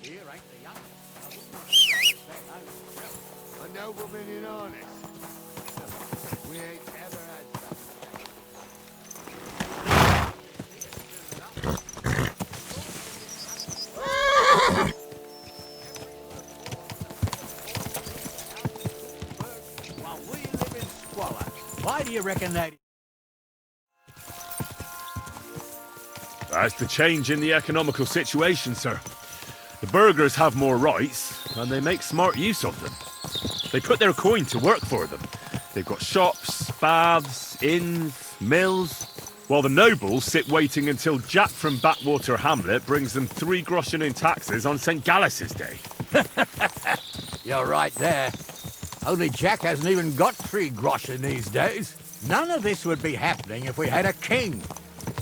here ain't the youngest. A nobleman in honest. We ain't ever had something. While we live in squalor, why do you reckon that? That's the change in the economical situation, sir. The burghers have more rights, and they make smart use of them. They put their coin to work for them. They've got shops, baths, inns, mills, while the nobles sit waiting until Jack from Backwater Hamlet brings them 3 groschen in taxes on St. Gallus's Day. You're right there. Only Jack hasn't even got 3 groschen these days. None of this would be happening if we had a king.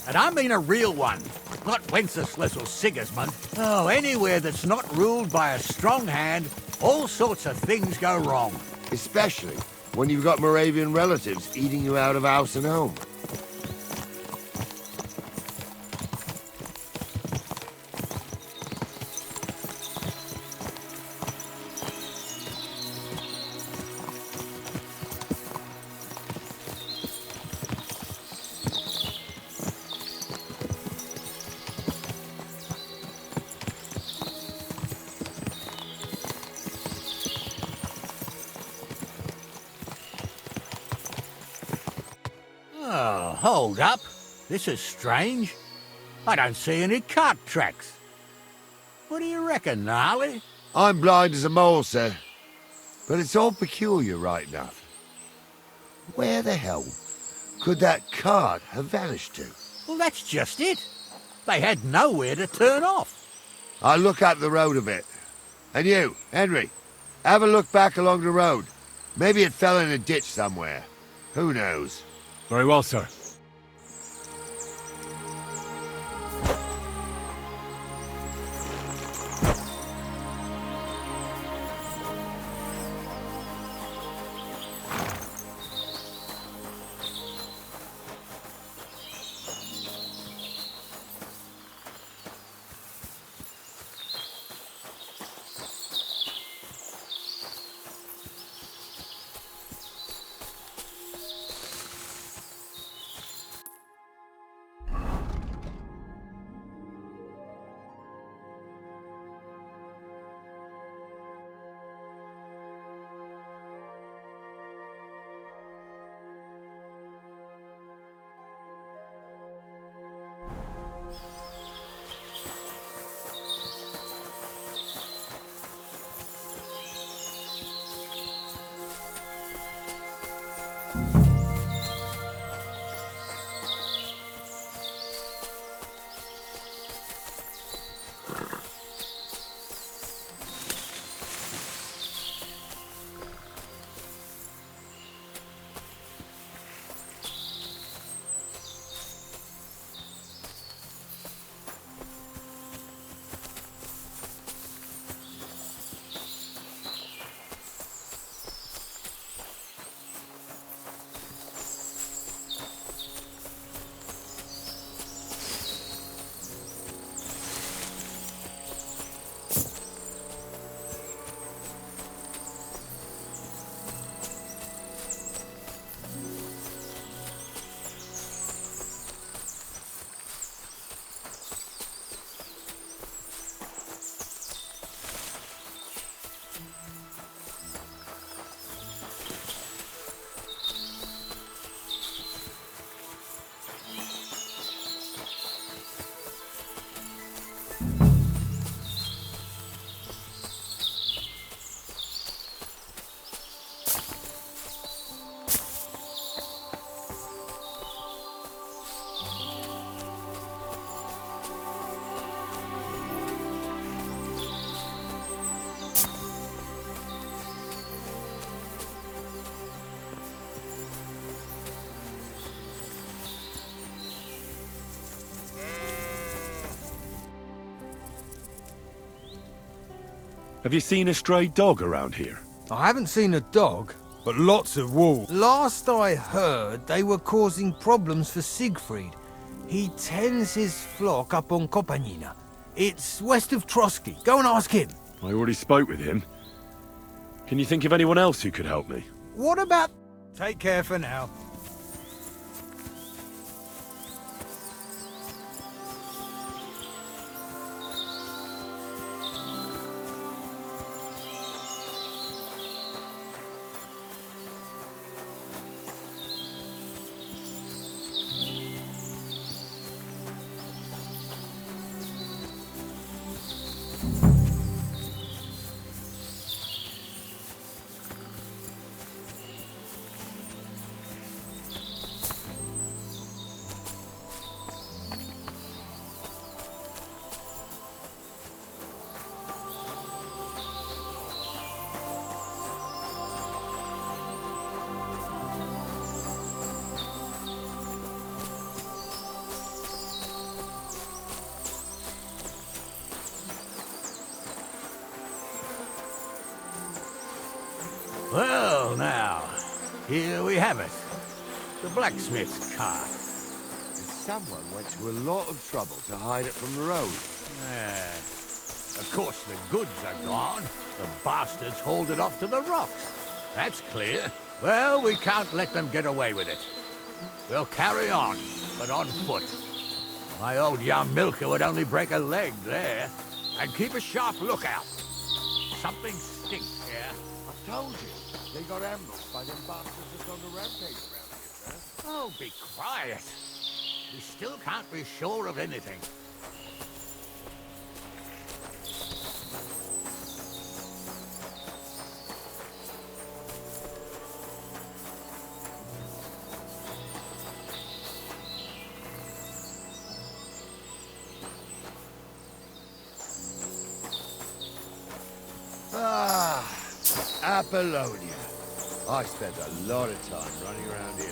And I mean a real one, not Wenceslas or Sigismund. Oh, anywhere that's not ruled by a strong hand, all sorts of things go wrong. Especially when you've got Moravian relatives eating you out of house and home. Oh, hold up. This is strange. I don't see any cart tracks. What do you reckon, Gnarly? I'm blind as a mole, sir. But it's all peculiar, right enough. Where the hell could that cart have vanished to? Well, that's just it. They had nowhere to turn off. I'll look up the road a bit. And you, Henry, have a look back along the road. Maybe it fell in a ditch somewhere. Who knows? Very well, sir. Have you seen a stray dog around here? I haven't seen a dog, but lots of wolves. Last I heard, they were causing problems for Siegfried. He tends his flock up on Kopanina. It's west of Trotsky. Go and ask him. I already spoke with him. Can you think of anyone else who could help me? What about... Take care for now. Well, now, here we have it. The blacksmith's cart. Someone went to a lot of trouble to hide it from the road. Yeah. Of course, the goods are gone. The bastards hauled it off to the rocks. That's clear. Well, we can't let them get away with it. We'll carry on, but on foot. My old young milker would only break a leg there. And keep a sharp lookout. Something stinks here. I told you, they got ambushed by them bastards that's on the rampage around here, sir. Oh, be quiet. We still can't be sure of anything. Ah, Apollonia. I spent a lot of time running around here.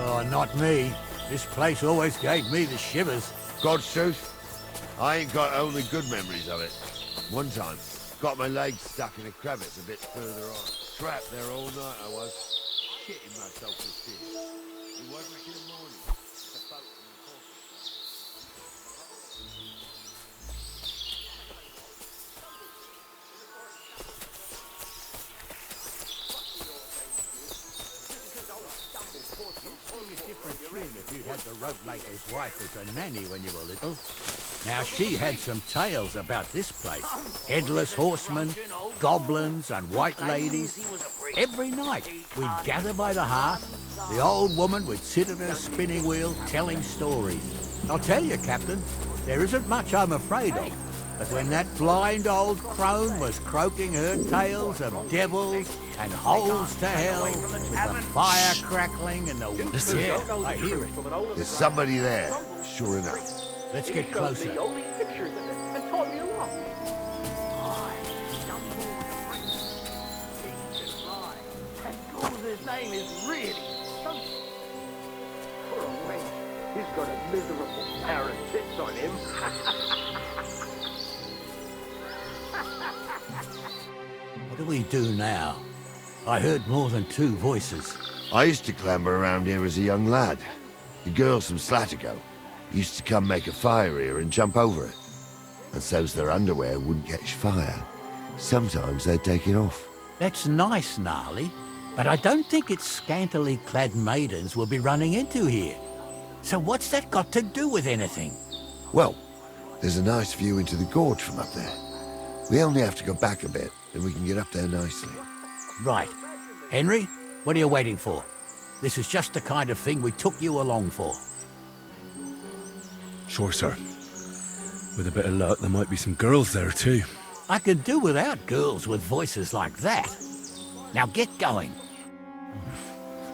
Oh, not me. This place always gave me the shivers. God's truth, I ain't got only good memories of it. One time, got my leg stuck in a crevice a bit further on. Trapped there all night I was, shitting myself with fear. It was like in the morning. The boat and the horses. If you'd had the rope maker's wife as a nanny when you were little. Now, she had some tales about this place. Headless horsemen, goblins and white ladies. Every night, we'd gather by the hearth. The old woman would sit at her spinning wheel telling stories. I'll tell you, Captain, there isn't much I'm afraid of. But when that blind old crone was croaking her tales of devils and holes to hell, with the fire crackling and the... Yeah, I hear it. There's somebody there, sure enough. Let's get closer. His name is really He's got a miserable pair of tits on him. What do we do now? I heard more than two voices. I used to clamber around here as a young lad. The girls from Slatigo used to come make a fire here and jump over it. And so's their underwear wouldn't catch fire. Sometimes they'd take it off. That's nice, Gnarly, but I don't think it's scantily clad maidens we'll be running into here. So what's that got to do with anything? Well, there's a nice view into the gorge from up there. We only have to go back a bit, and we can get up there nicely. Right. Henry, what are you waiting for? This is just the kind of thing we took you along for. Sure, sir. With a bit of luck, there might be some girls there too. I could do without girls with voices like that. Now get going.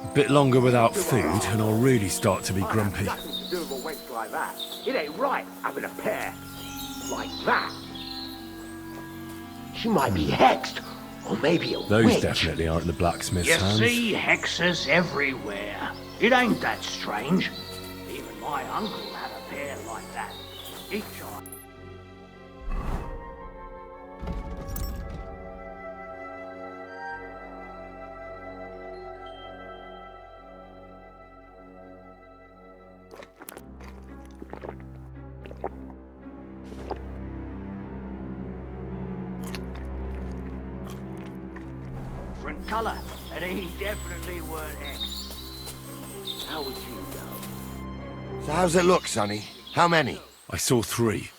A bit longer without food, and I'll really start to be grumpy. Nothing to do with a wench like that. It ain't right having a pair like that. She might be hexed, or maybe a Those witch. definitely aren't the blacksmith's You hands. see hexes everywhere. It ain't that strange. Even my uncle had a pair like that. Each eye. Different colour, and he definitely weren't hexed. How would you know? So how's it look, Sonny? How many? I saw 3.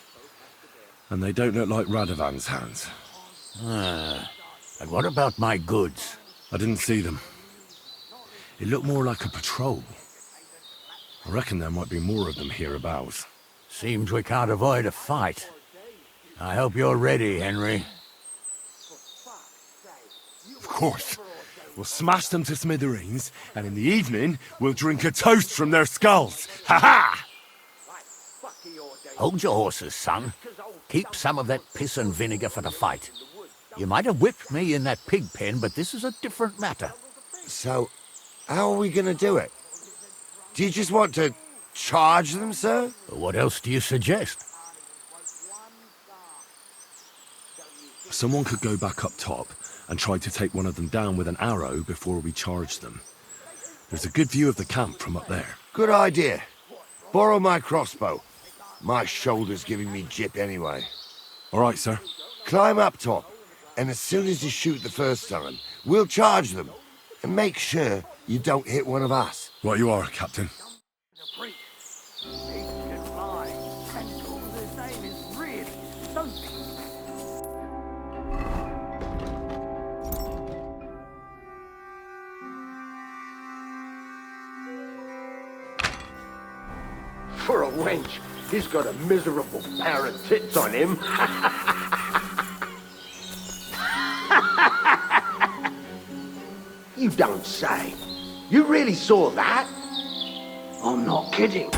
And they don't look like Radovan's hands. And what about my goods? I didn't see them. It looked more like a patrol. I reckon there might be more of them hereabouts. Seems we can't avoid a fight. I hope you're ready, Henry. Of course. We'll smash them to smithereens, and in the evening, we'll drink a toast from their skulls. Ha-ha! Hold your horses, son. Keep some of that piss and vinegar for the fight. You might have whipped me in that pig pen, but this is a different matter. So, how are we gonna do it? Do you just want to charge them, sir? What else do you suggest? Someone could go back up top and try to take one of them down with an arrow before we charge them. There's a good view of the camp from up there. Good idea. Borrow my crossbow. My shoulder's giving me jip anyway. All right, sir. Climb up top, and as soon as you shoot the first time, we'll charge them. And make sure you don't hit one of us. Right you are, Captain. The priest. He can fly. And all his name is really something. For a wench, he's got a miserable pair of tits on him. You don't say. You really saw that? I'm not kidding.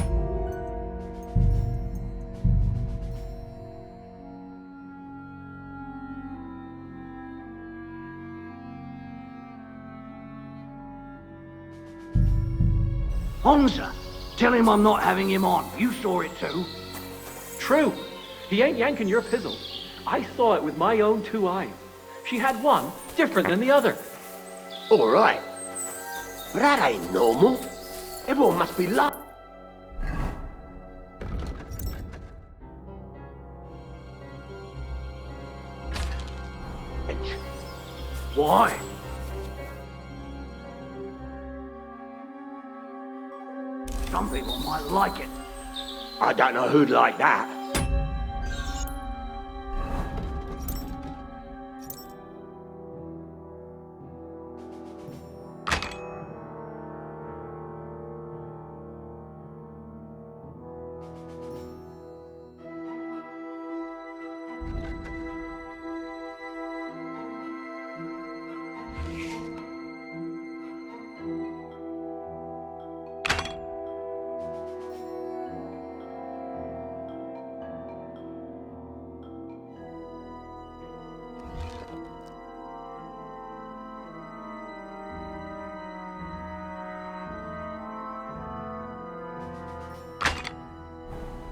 Honza, tell him I'm not having him on. You saw it too. True. He ain't yanking your pizzle. I saw it with my own 2 eyes. She had one different than the other. All right. But that ain't normal. Everyone must be lying. Why? Some people might like it. I don't know who'd like that.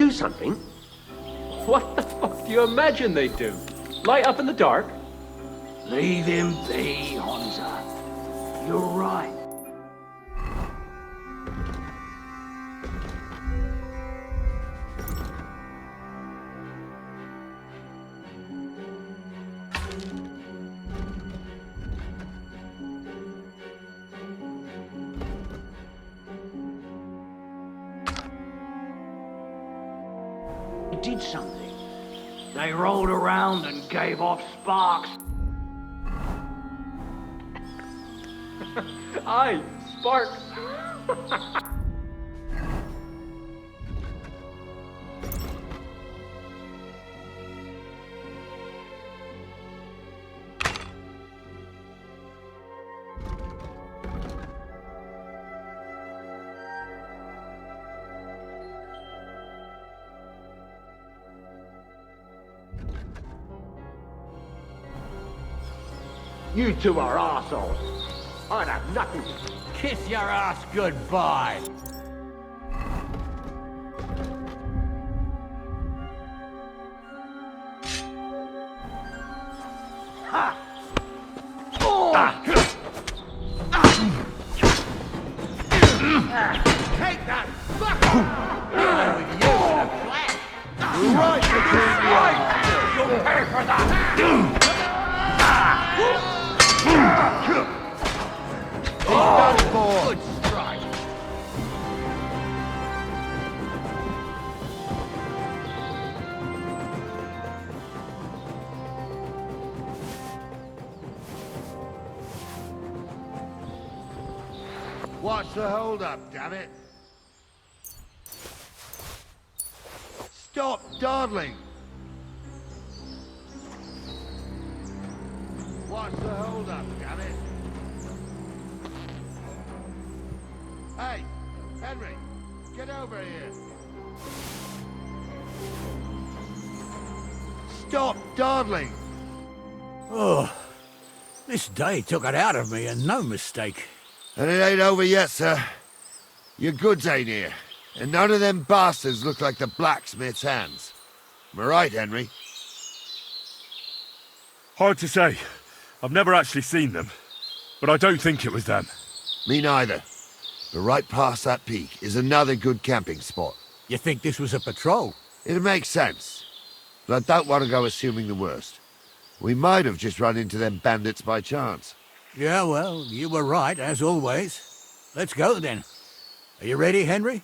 do something? What the fuck do you imagine they'd do? Light up in the dark? Leave him be, Honza. You're right. They did something. They rolled around and gave off sparks. Aye, sparks. You two are arseholes. I'd have nothing to Kiss your ass goodbye. Take that! Fuck! With you in a flash! Right between the eyes. You'll pay for that! Done for. Good strike! What's the hold up, damn it? Stop dawdling! What's the hold up, damn it? Hey, Henry, get over here. Stop dawdling! Oh, this day took it out of me, and no mistake. And it ain't over yet, sir. Your goods ain't here. And none of them bastards look like the blacksmith's hands. Am I right, Henry? Hard to say. I've never actually seen them, but I don't think it was them. Me neither. But right past that peak is another good camping spot. You think this was a patrol? It makes sense. But I don't want to go assuming the worst. We might have just run into them bandits by chance. Yeah, well, you were right, as always. Let's go, then. Are you ready, Henry?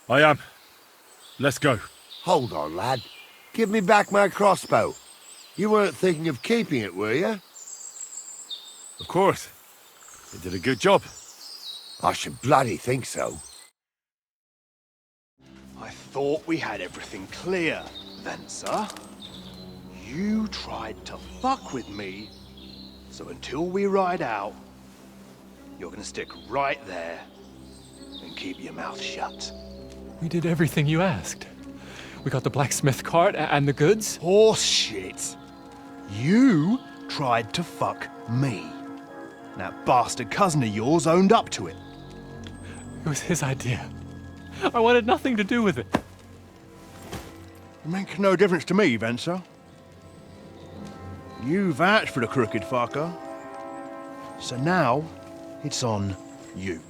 I am. Let's go. Hold on, lad. Give me back my crossbow. You weren't thinking of keeping it, were you? Of course. They did a good job. I should bloody think so. I thought we had everything clear, then, sir. You tried to fuck with me, so until we ride out, you're gonna stick right there and keep your mouth shut. We did everything you asked. We got the blacksmith cart and the goods. Horse shit. You tried to fuck me. That bastard cousin of yours owned up to it. It was his idea. I wanted nothing to do with it. It makes no difference to me, Venser. You vouched for the crooked fucker. So now, it's on you.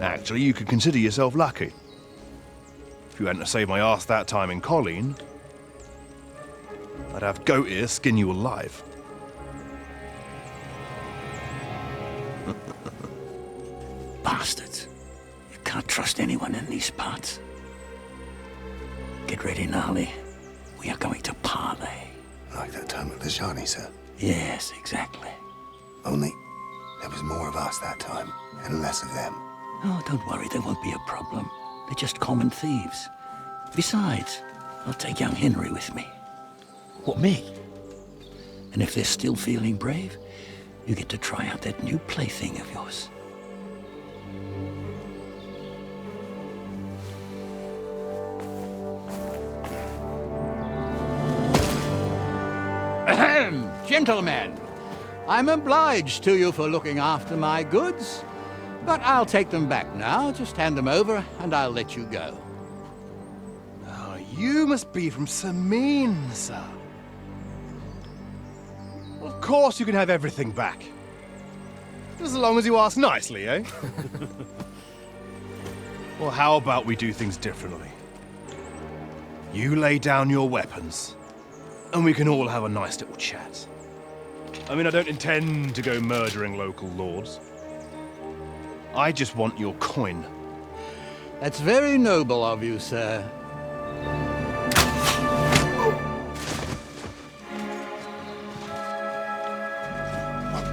Actually, you could consider yourself lucky. If you hadn't saved my ass that time in Colleen, I'd have goat ear skin you alive. Bastards. You can't trust anyone in these parts. Get ready, Gnarly. We are going to parley. Like that time at the Shani, sir. Yes, exactly. Only there was more of us that time, and less of them. Oh, don't worry, there won't be a problem. They're just common thieves. Besides, I'll take young Henry with me. What, me? And if they're still feeling brave, you get to try out that new plaything of yours. Ahem, gentlemen, I'm obliged to you for looking after my goods. But I'll take them back now. Just hand them over, and I'll let you go. Oh, you must be from Samin, sir. Of course you can have everything back. Just as long as you ask nicely, eh? Well, how about we do things differently? You lay down your weapons, and we can all have a nice little chat. I mean, I don't intend to go murdering local lords. I just want your coin. That's very noble of you, sir.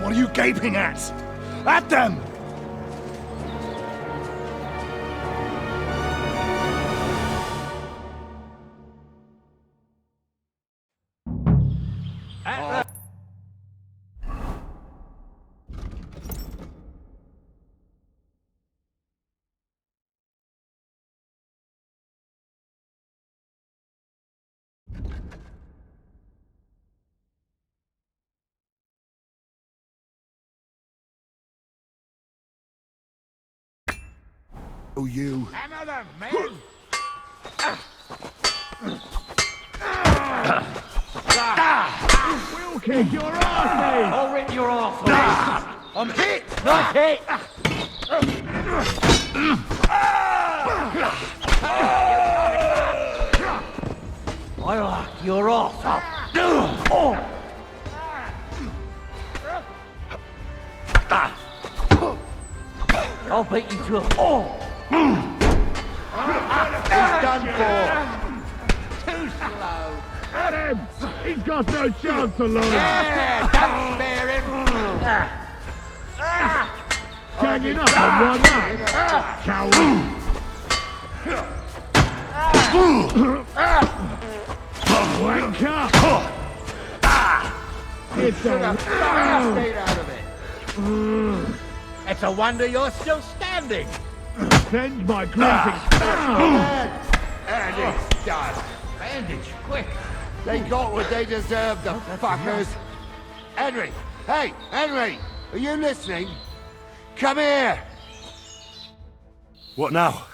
What are you gaping at? At them! Oh, you. Hammer them, man! We'll kick your ass, I'll rip your arse off. I'm hit! Not hit. I like your arse up. I'll beat you to a He's done for. Too slow. At him! He's got no chance to lose! Yeah, don't spare him. Hanging up on one man! Coward! Wanker! It's a Stayed out of it. It's a wonder you're still standing. send my greetings! And it's done. Bandage, quick. They got what they deserved, the fuckers. Henry! Hey, Henry! Are you listening? Come here! What now?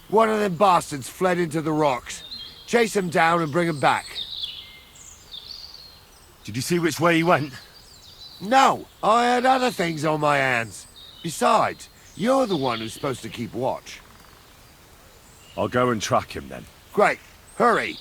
One of them bastards fled into the rocks. Chase him down and bring him back. Did you see which way he went? No, I had other things on my hands. Besides, you're the one who's supposed to keep watch. I'll go and track him then. Great. Hurry.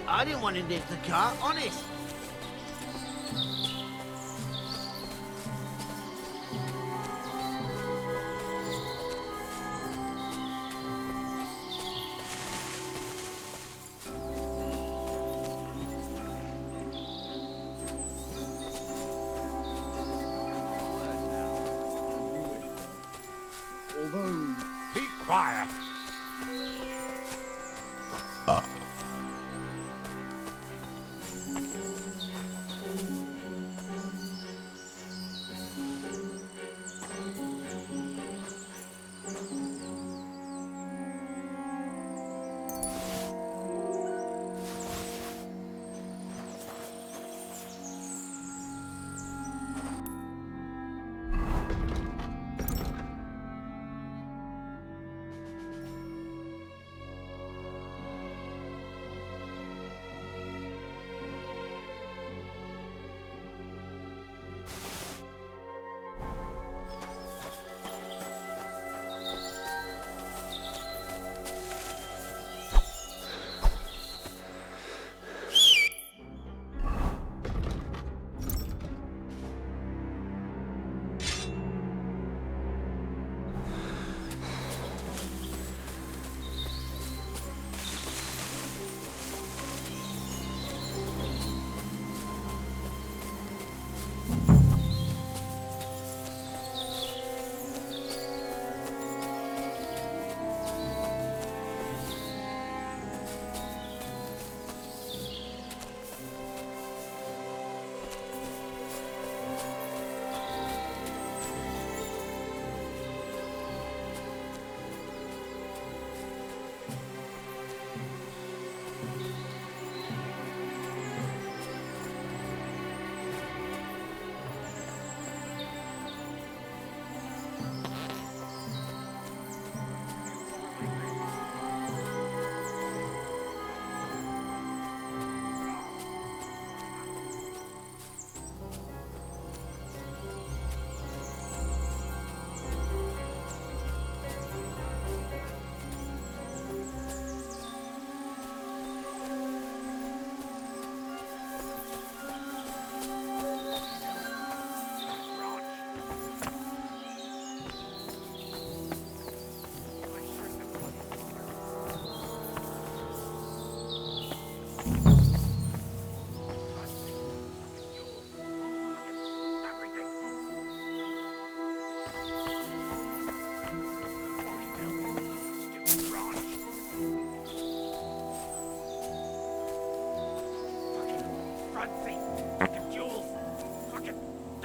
I didn't want to nick the car, honest. Be quiet.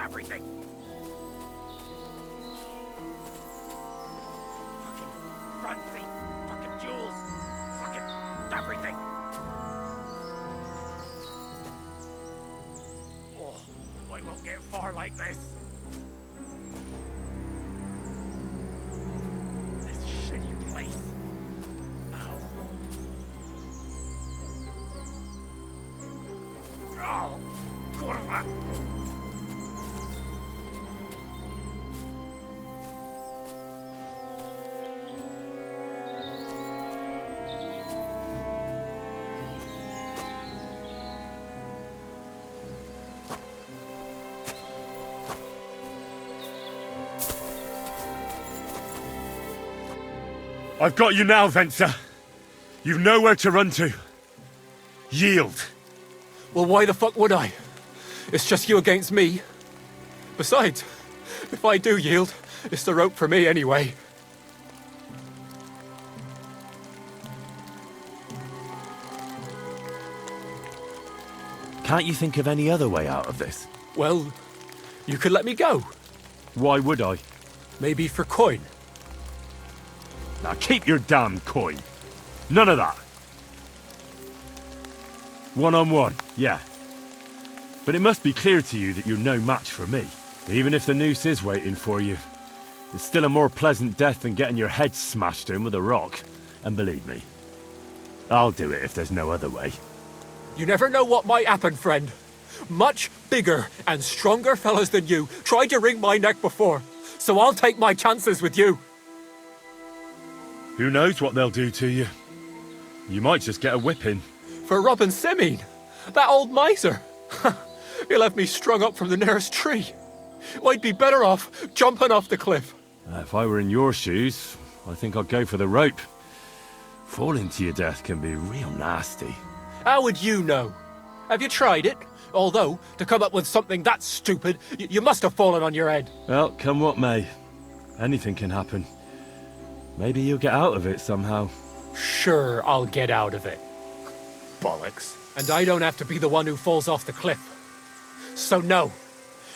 everything. Fucking front feet, fucking jewels, fucking everything. Oh, I won't get far like this. This shitty place. Ow. Oh, kurwa. I've got you now, Venser. You've nowhere to run to. Yield. Well, why the fuck would I? It's just you against me. Besides, if I do yield, it's the rope for me anyway. Can't you think of any other way out of this? Well, you could let me go. Why would I? Maybe for coin. Now keep your damn coin. None of that. One-on-one, yeah. But it must be clear to you that you're no match for me. Even if the noose is waiting for you, it's still a more pleasant death than getting your head smashed in with a rock. And believe me, I'll do it if there's no other way. You never know what might happen, friend. Much bigger and stronger fellas than you tried to wring my neck before, so I'll take my chances with you. Who knows what they'll do to you? You might just get a whipping. For robbing Simeon, that old miser. He'll have me strung up from the nearest tree. I'd be better off jumping off the cliff. If I were in your shoes, I think I'd go for the rope. Falling to your death can be real nasty. How would you know? Have you tried it? Although, to come up with something that stupid, you must have fallen on your head. Well, come what may. Anything can happen. Maybe you'll get out of it somehow. Sure, I'll get out of it. Bollocks. And I don't have to be the one who falls off the cliff. So no.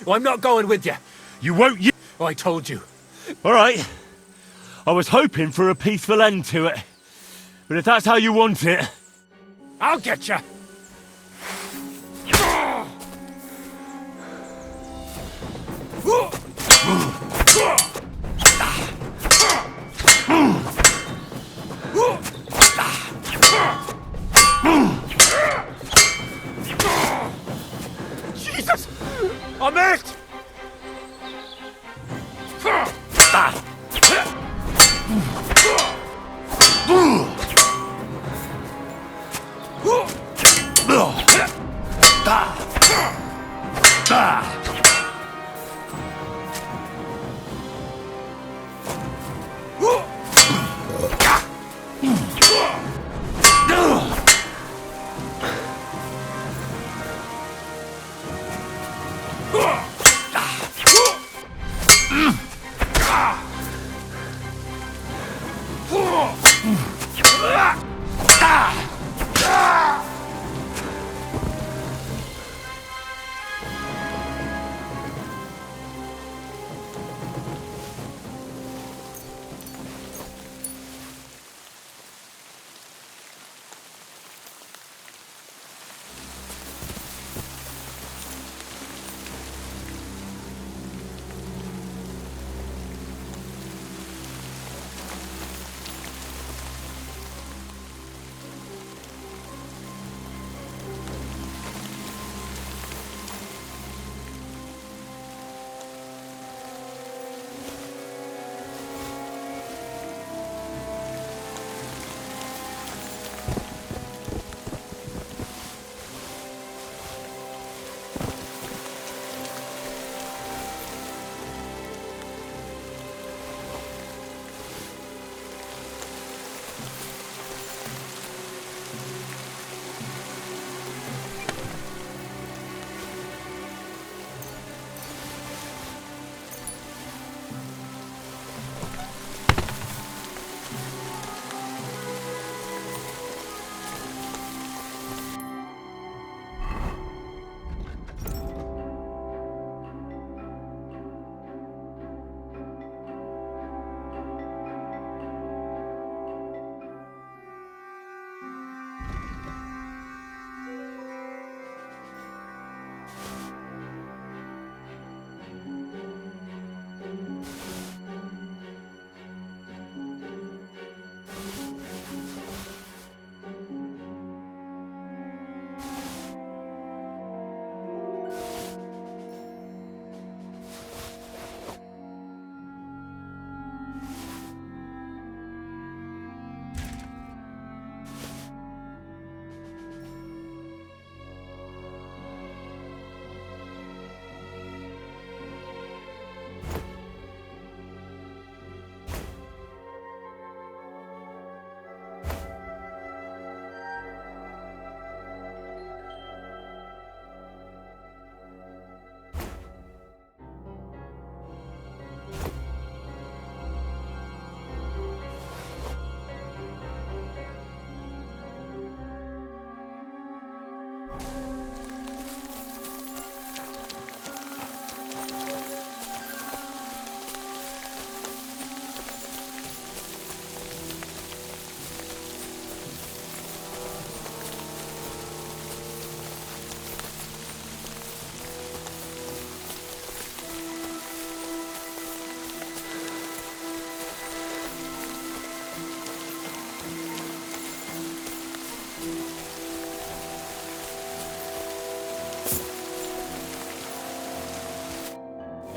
I'm not going with you. You won't I told you. All right. I was hoping for a peaceful end to it. But if that's how you want it... I'll get you. Jesus! I'm hurt!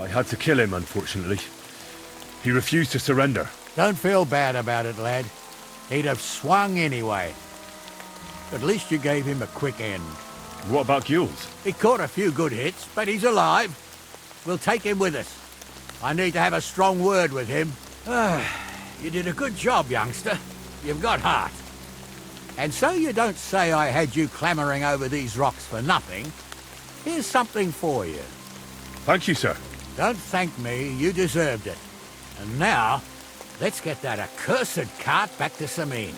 I had to kill him, unfortunately. He refused to surrender. Don't feel bad about it, lad. He'd have swung anyway. At least you gave him a quick end. What about Gules? He caught a few good hits, but he's alive. We'll take him with us. I need to have a strong word with him. You did a good job, youngster. You've got heart. And so you don't say I had you clambering over these rocks for nothing. Here's something for you. Thank you, sir. Don't thank me, you deserved it. And now, let's get that accursed cart back to Samin.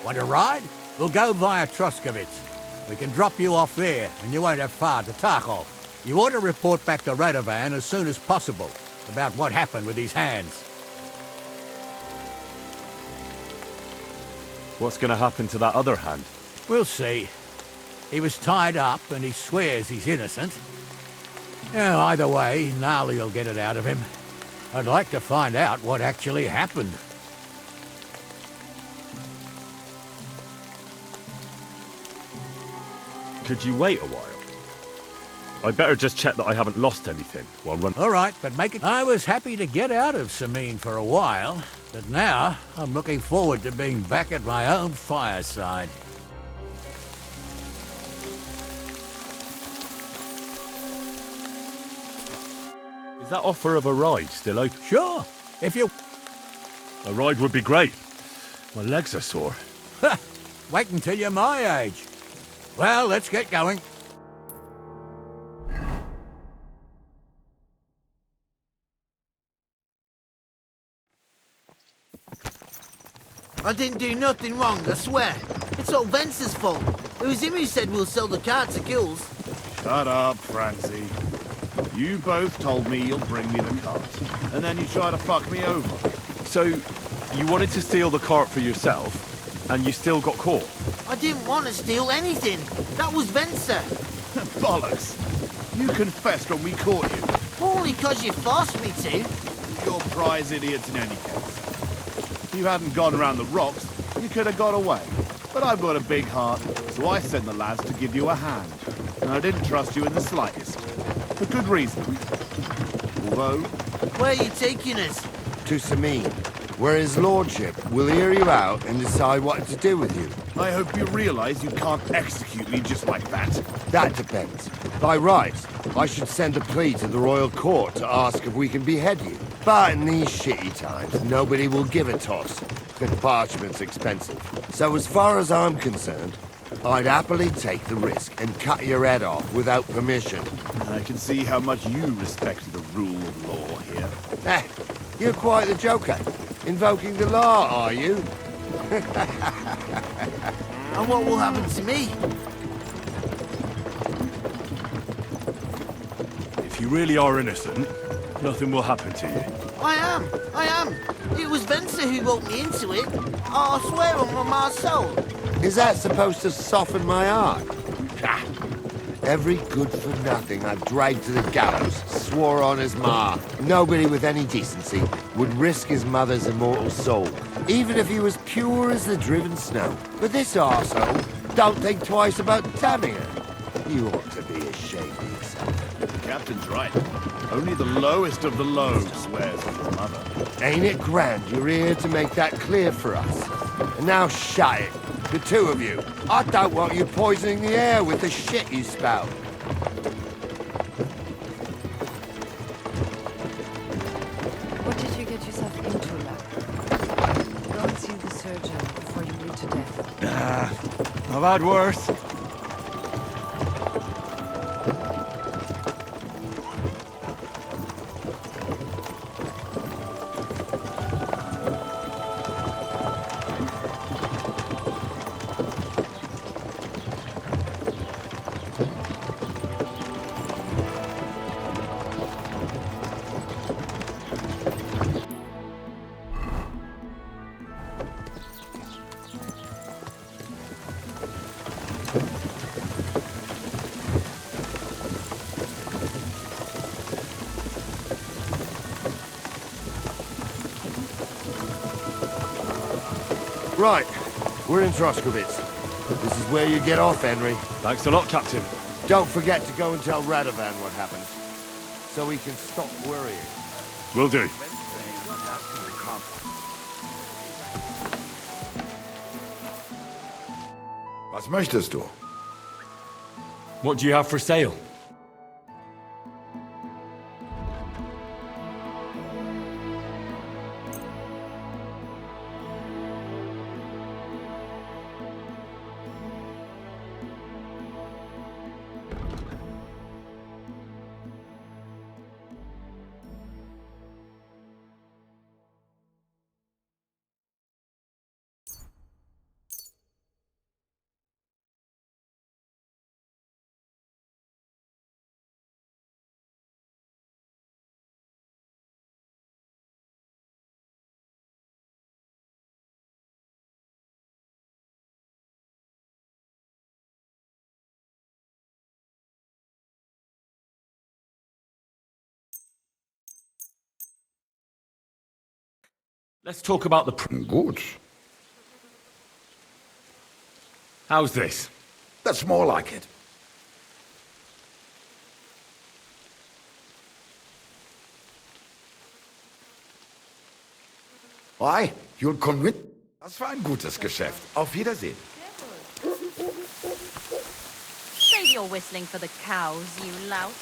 Want to ride? We'll go via Troskovitz. We can drop you off there, and you won't have far to Tarkov. You ought to report back to Radovan as soon as possible about what happened with his hands. What's going to happen to that other hand? We'll see. He was tied up, and he swears he's innocent. Yeah, either way, Gnarly will get it out of him. I'd like to find out what actually happened. Could you wait a while? I'd better just check that I haven't lost anything while running. All right, but make it... I was happy to get out of Samin for a while, but now I'm looking forward to being back at my own fireside. Is that offer of a ride still open? Sure, if you... A ride would be great. My legs are sore. Wait until you're my age. Well, let's get going. I didn't do nothing wrong, I swear. It's all Vence's fault. It was him who said we'll sell the car to Gules. Shut up, Francie. You both told me you'll bring me the cart, and then you try to fuck me over. So, you wanted to steal the cart for yourself, and you still got caught? I didn't want to steal anything. That was Vence. Bollocks. You confessed when we caught you. Only because you forced me to. You're prize idiots in any case. If you hadn't gone around the rocks, you could have got away. But I've got a big heart, so I sent the lads to give you a hand. And I didn't trust you in the slightest. For good reason. Although... Where are you taking us? To Samin, where his lordship will hear you out and decide what to do with you. I hope you realize you can't execute me just like that. That depends. By rights, I should send a plea to the royal court to ask if we can behead you. But in these shitty times, nobody will give a toss. The parchment's expensive. So as far as I'm concerned, I'd happily take the risk and cut your head off without permission. I can see how much you respect the rule of law here. You're quite the joker. Invoking the law, are you? And what will happen to me? If you really are innocent, nothing will happen to you. I am. It was Vence who roped me into it. I swear on my soul. Is that supposed to soften my heart? Every good-for-nothing I've dragged to the gallows swore on his ma. Nobody with any decency would risk his mother's immortal soul, even if he was pure as the driven snow. But this arsehole don't think twice about damning her. You ought to be ashamed of yourself. The captain's right. Only the lowest of the low swears on his mother. Ain't it grand you're here to make that clear for us? And now shut it. The two of you. I don't want you poisoning the air with the shit you spout. What did you get yourself into, lad? Go and see the surgeon before you bleed to death. I've had worse. Right, we're in Troskovitz. This is where you get off, Henry. Thanks a lot, Captain. Don't forget to go and tell Radovan what happened. so we can stop worrying. Will do. Was möchtest du? What do you have for sale? Let's talk about the... Gut. How's this? That's more like it. Why? You'll convince... Das war ein gutes Geschäft. Auf Wiedersehen. Save your whistling for the cows, you lout.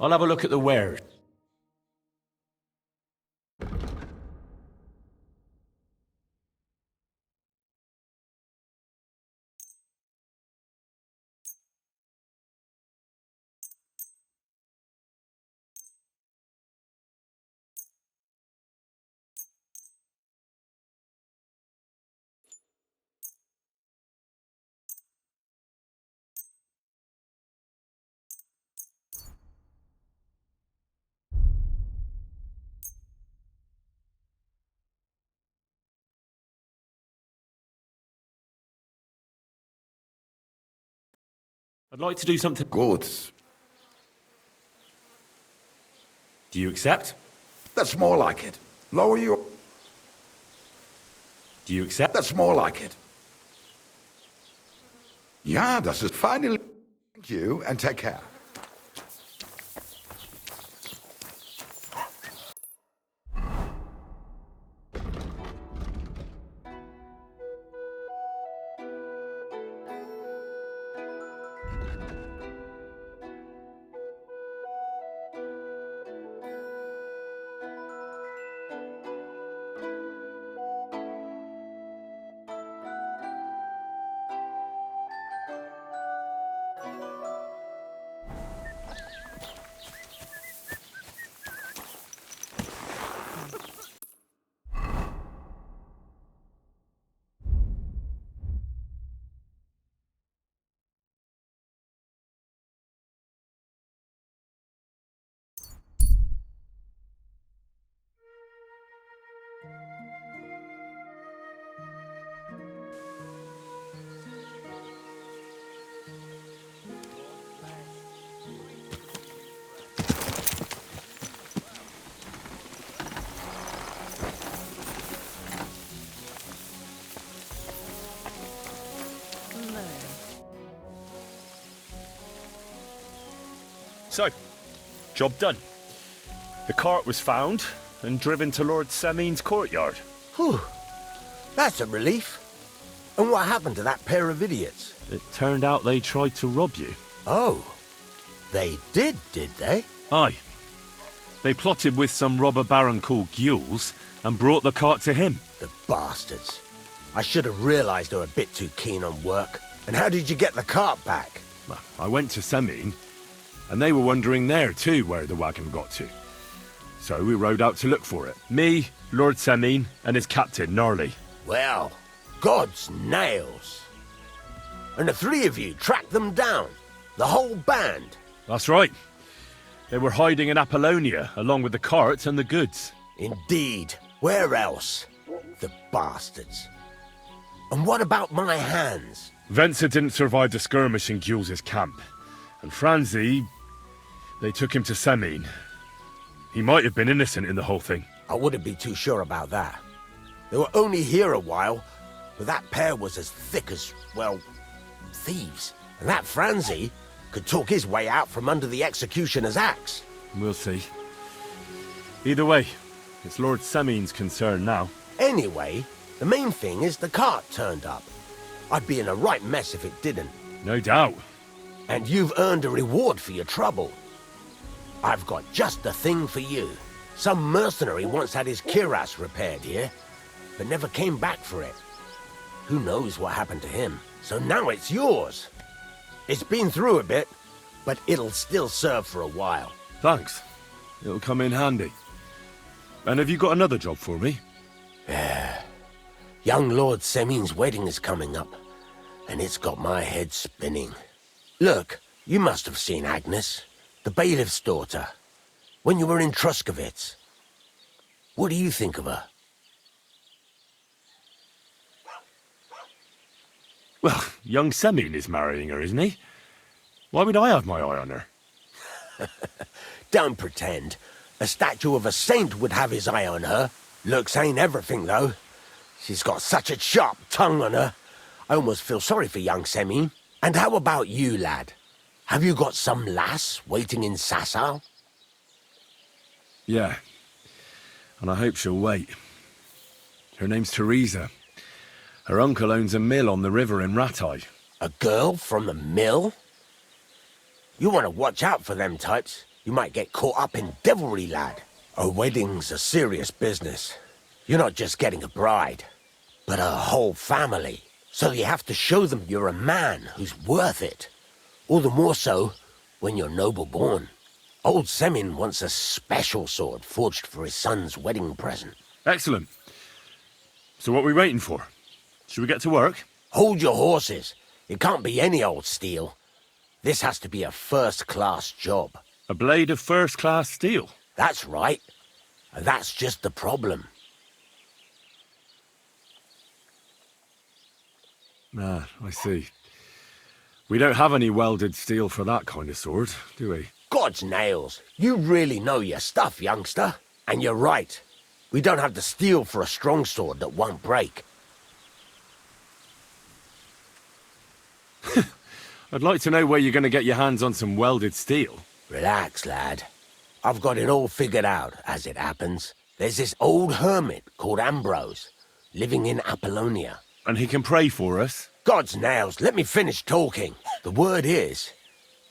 I'll have a look at the wares. I'd like to do something... Gut. Do you accept? That's more like it. Lower your... Do you accept? That's more like it. Ja, das ist finally... Thank you, and take care. So, job done. The cart was found and driven to Lord Semin's courtyard. Whew. That's a relief. And what happened to that pair of idiots? It turned out they tried to rob you. Oh. They did they? Aye. They plotted with some robber baron called Gules and brought the cart to him. The bastards. I should have realized they were a bit too keen on work. And how did you get the cart back? Well, I went to Semin, and they were wondering there too where the wagon got to. So we rode out to look for it. Me, Lord Semin, and his captain, Gnarly. Well, God's nails. And the three of you tracked them down. The whole band? That's right. They were hiding in Apollonia, along with the carts and the goods. Indeed. Where else? The bastards. And what about my hands? Venser didn't survive the skirmish in Gules' camp. And Franzi... they took him to Semine. He might have been innocent in the whole thing. I wouldn't be too sure about that. They were only here a while, but that pair was as thick as, well, thieves. And that Franzi could talk his way out from under the executioner's axe. We'll see. Either way, it's Lord Semine's concern now. Anyway, the main thing is the cart turned up. I'd be in a right mess if it didn't. No doubt. And you've earned a reward for your trouble. I've got just the thing for you. Some mercenary once had his cuirass repaired here, but never came back for it. Who knows what happened to him? So now it's yours. It's been through a bit, but it'll still serve for a while. Thanks. It'll come in handy. And have you got another job for me? Young Lord Semine's wedding is coming up, and it's got my head spinning. Look, you must have seen Agnes, the bailiff's daughter, when you were in Truskovitz. What do you think of her? Well, young Semine is marrying her, isn't he? Why would I have my eye on her? Don't pretend. A statue of a saint would have his eye on her. Looks ain't everything, though. She's got such a sharp tongue on her. I almost feel sorry for young Semine. And how about you, lad? Have you got some lass waiting in Sasau? Yeah. And I hope she'll wait. Her name's Teresa. Her uncle owns a mill on the river in Ratai. A girl from the mill? You want to watch out for them types. You might get caught up in devilry, lad. A wedding's a serious business. You're not just getting a bride, but a whole family. So you have to show them you're a man who's worth it. All the more so when you're noble-born. Old Semine wants a special sword forged for his son's wedding present. Excellent. So what are we waiting for? Should we get to work? Hold your horses. It can't be any old steel. This has to be a first-class job. A blade of first-class steel? That's right. And that's just the problem. Ah, I see. We don't have any welded steel for that kind of sword, do we? God's nails. You really know your stuff, youngster. And you're right. We don't have the steel for a strong sword that won't break. I'd like to know where you're going to get your hands on some welded steel. Relax, lad. I've got it all figured out, as it happens. There's this old hermit called Ambrose, living in Apollonia. And he can pray for us? God's nails, let me finish talking. The word is,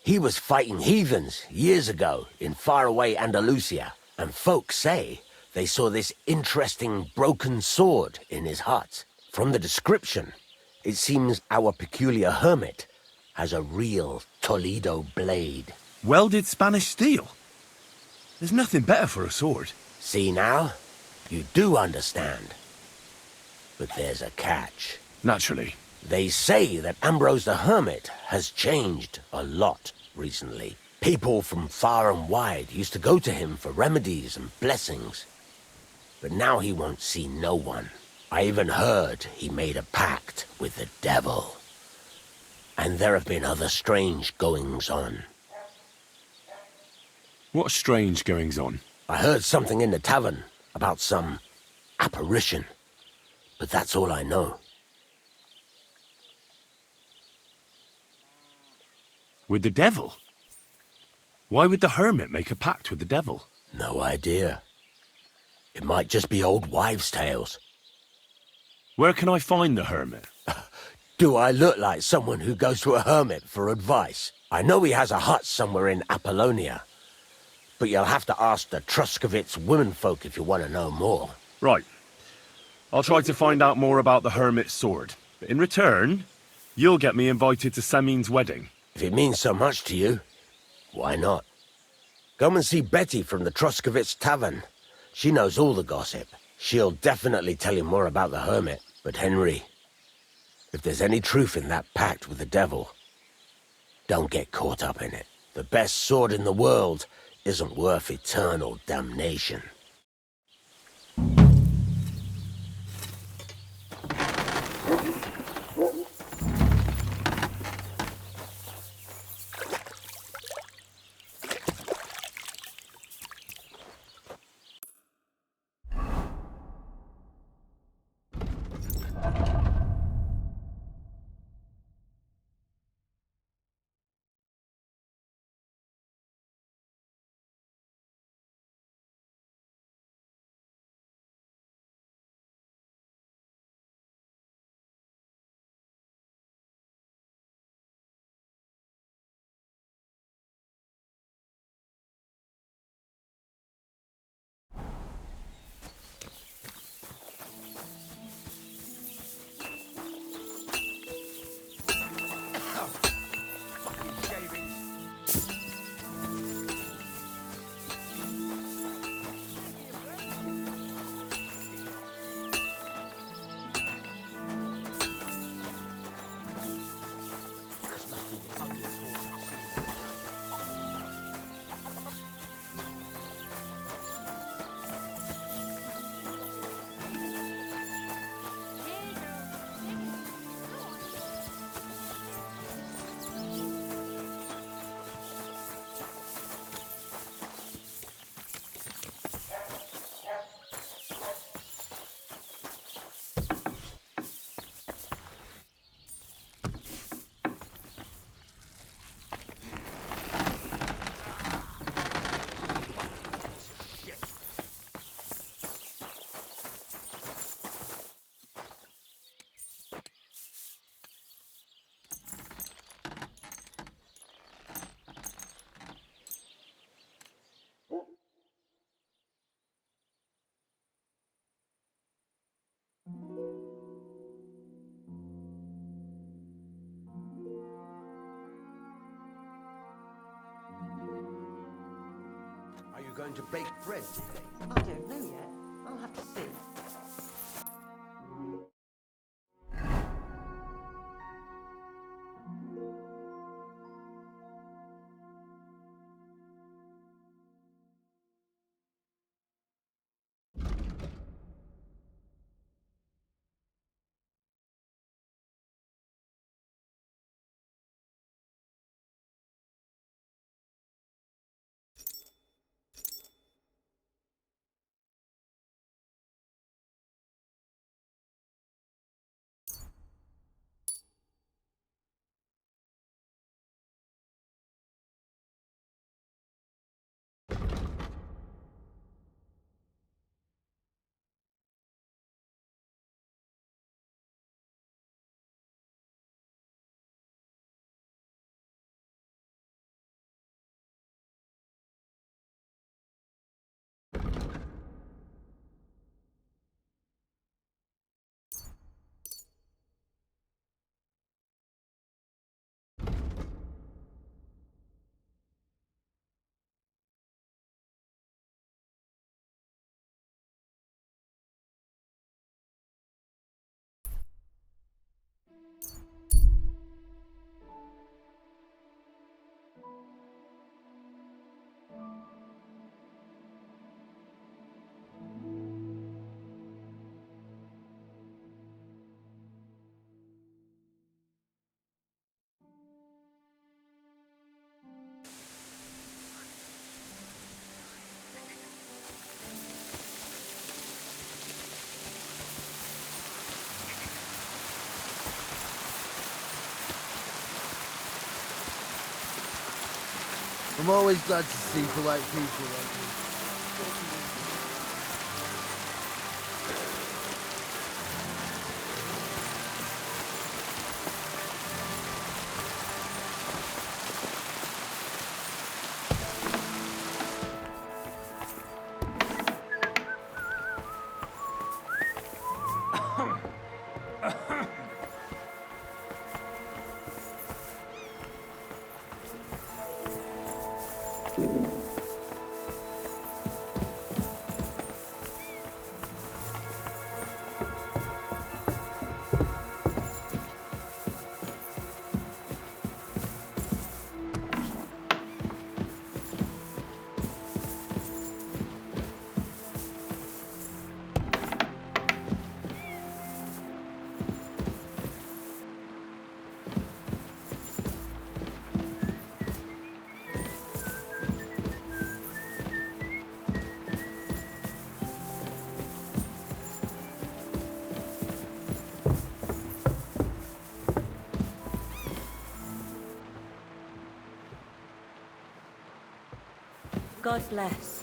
he was fighting heathens years ago in faraway Andalusia, and folks say they saw this interesting broken sword in his hut. From the description, it seems our peculiar hermit has a real Toledo blade. Welded Spanish steel? There's nothing better for a sword. See now? You do understand. But there's a catch. Naturally. They say that Ambrose the Hermit has changed a lot recently. People from far and wide used to go to him for remedies and blessings. But now he won't see no one. I even heard he made a pact with the devil. And there have been other strange goings-on. What strange goings-on? I heard something in the tavern about some apparition. But that's all I know. With the devil? Why would the hermit make a pact with the devil? No idea. It might just be old wives' tales. Where can I find the hermit? Do I look like someone who goes to a hermit for advice? I know he has a hut somewhere in Apollonia. But you'll have to ask the Truskovitz womenfolk if you want to know more. Right. I'll try to find out more about the hermit's sword. But in return, you'll get me invited to Semine's wedding. If it means so much to you, why not? Come and see Betty from the Truskovitz Tavern. She knows all the gossip. She'll definitely tell you more about the hermit. But Henry, if there's any truth in that pact with the devil, Don't get caught up in it. The best sword in the world isn't worth eternal damnation. Are you going to bake bread today? I don't know yet. I'll have to see. I'm always glad to see polite people like you. God bless.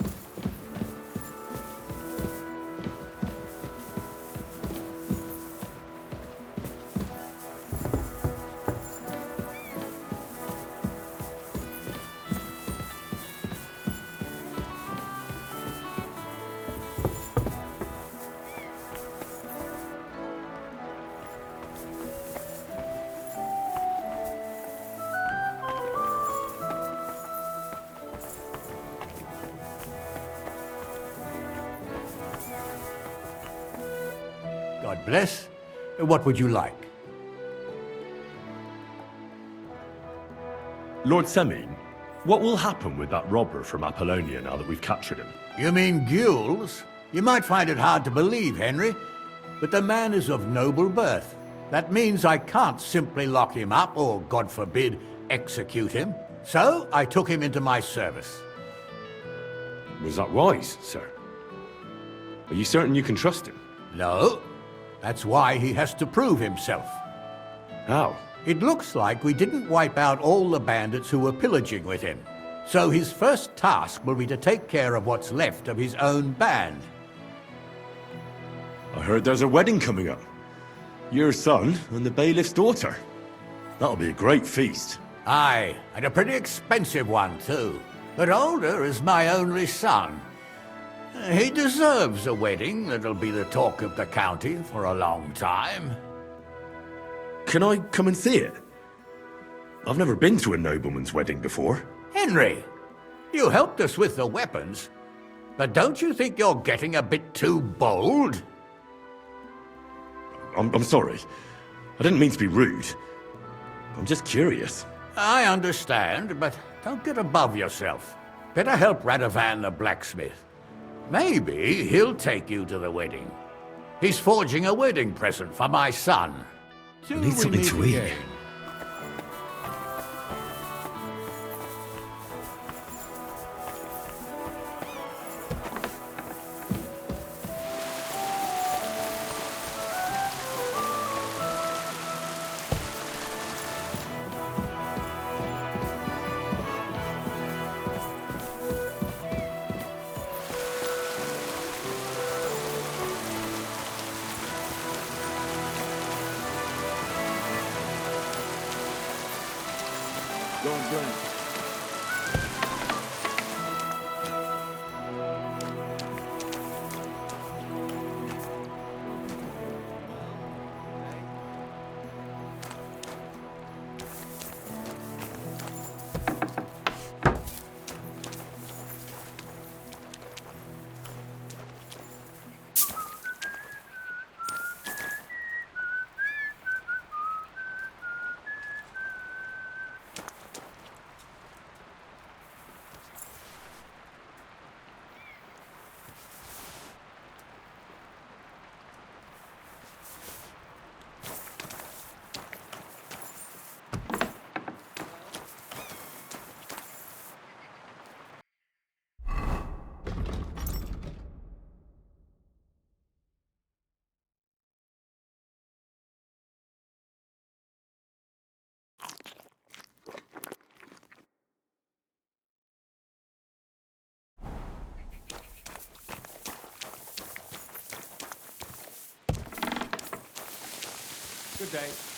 God bless. What would you like? Lord Semine, what will happen with that robber from Apollonia now that we've captured him? You mean Gules? You might find it hard to believe, Henry, but the man is of noble birth. That means I can't simply lock him up or, God forbid, execute him. So I took him into my service. Was that wise, sir? Are you certain you can trust him? No. That's why he has to prove himself. How? It looks like we didn't wipe out all the bandits who were pillaging with him. So his first task will be to take care of what's left of his own band. I heard there's a wedding coming up. Your son and the bailiff's daughter. That'll be a great feast. Aye, and a pretty expensive one, too. But older is my only son. He deserves a wedding that'll be the talk of the county for a long time. Can I come and see it? I've never been to a nobleman's wedding before. Henry, you helped us with the weapons, but don't you think you're getting a bit too bold? I'm sorry. I didn't mean to be rude. I'm just curious. I understand, but don't get above yourself. Better help Radovan the blacksmith. Maybe he'll take you to the wedding. He's forging a wedding present for my son. I need something to eat. Go and join us. Good day.